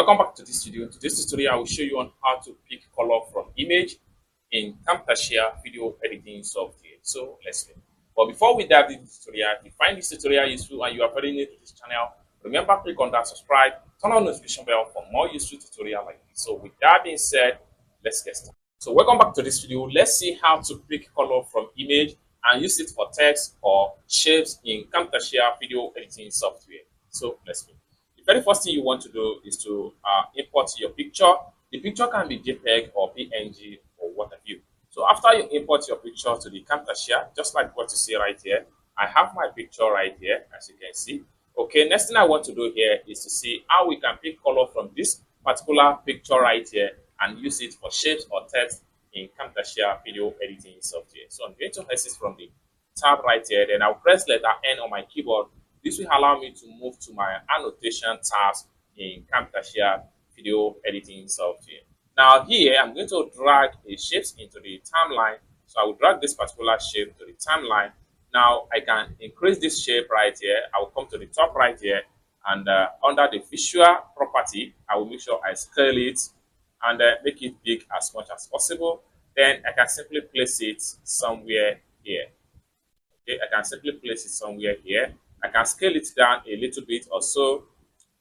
Welcome back to this video. In today's tutorial, I will show you on how to pick color from image in Camtasia video editing software. So let's go. But before we dive into the tutorial, if you find this tutorial useful and you are very new to this channel, remember click on that subscribe, turn on the notification bell for more useful tutorial like this. So with that being said, let's get started. So welcome back to this video. Let's see how to pick color from image and use it for text or shapes in Camtasia video editing software. So let's go. The very first thing you want to do is to import your picture. The picture can be JPEG or PNG or what have you. So after you import your picture to the Camtasia, just like what you see right here, I have my picture right here, as you can see. Okay, next thing I want to do here is to see how we can pick color from this particular picture right here and use it for shapes or text in Camtasia video editing software. So I'm going to exit from the tab right here, then I'll press letter N on my keyboard. This will allow me to move to my annotation tabs in Camtasia video editing software. Now here, I'm going to drag a shape into the timeline. So I will drag this particular shape to the timeline. Now I can increase this shape right here. I will come to the top right here and under the visual property, I will make sure I scale it and make it big as much as possible. Then I can simply place it somewhere here. Okay, I can simply place it somewhere here. I can scale it down a little bit or so,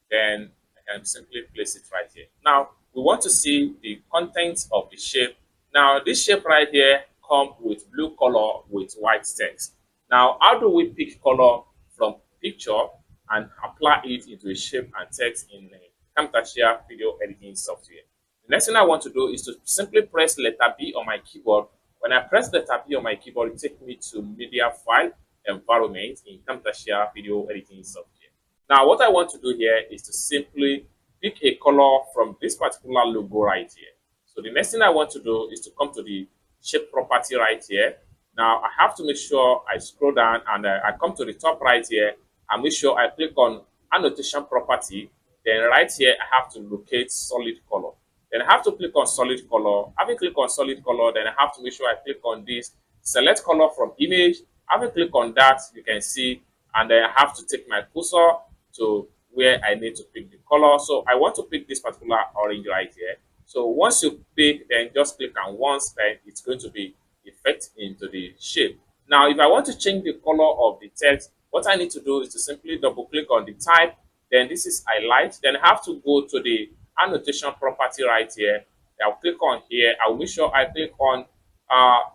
then I can simply place it right here. Now, we want to see the contents of the shape. Now, this shape right here comes with blue color with white text. Now, how do we pick color from picture and apply it into a shape and text in Camtasia video editing software? The next thing I want to do is to simply press letter B on my keyboard. When I press letter B on my keyboard, it takes me to media file environment in Camtasia video editing software. Now, what I want to do here is to simply pick a color from this particular logo right here. So the next thing I want to do is to come to the shape property right here. Now, I have to make sure I scroll down and I come to the top right here and make sure I click on annotation property. Then right here, I have to locate solid color. Then I have to click on solid color. Having clicked on solid color, then I have to make sure I click on this select color from image. Having clicked on that, you can see, and then I have to take my cursor to where I need to pick the color. So I want to pick this particular orange right here. So once you pick, then just click on once, then it's going to be effect into the shape. Now, if I want to change the color of the text, what I need to do is to simply double click on the type. Then this is highlight. Then I have to go to the annotation property right here. I'll click on here. I'll make sure I click on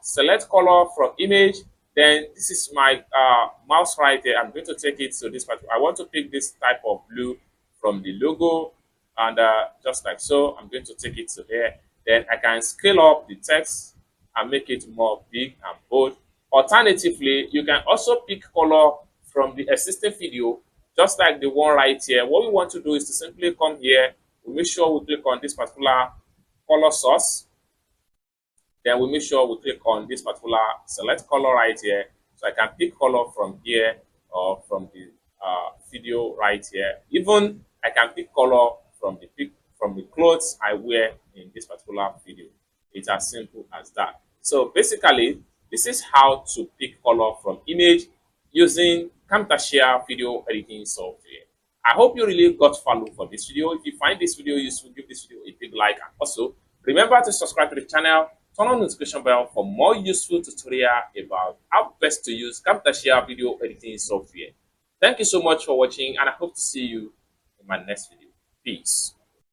select color from image. Then this is my mouse right there. I'm going to take it to this part. I want to pick this type of blue from the logo, and just like so, I'm going to take it to here. Then I can scale up the text and make it more big and bold. Alternatively, you can also pick color from the existing video, just like the one right here. What we want to do is to simply come here. We make sure we click on this particular color source. Then we make sure we click on this particular select color right here. So I can pick color from here or from the video right here. Even I can pick color from the clothes I wear in this particular video. It's as simple as that. So basically, this is how to pick color from image using Camtasia video editing software. I hope you really got value for this video. If you find this video useful, give this video a big like, and also remember to subscribe to the channel. Turn on the notification bell for more useful tutorial about how best to use Camtasia video editing software. Thank you so much for watching, and I hope to see you in my next video. Peace.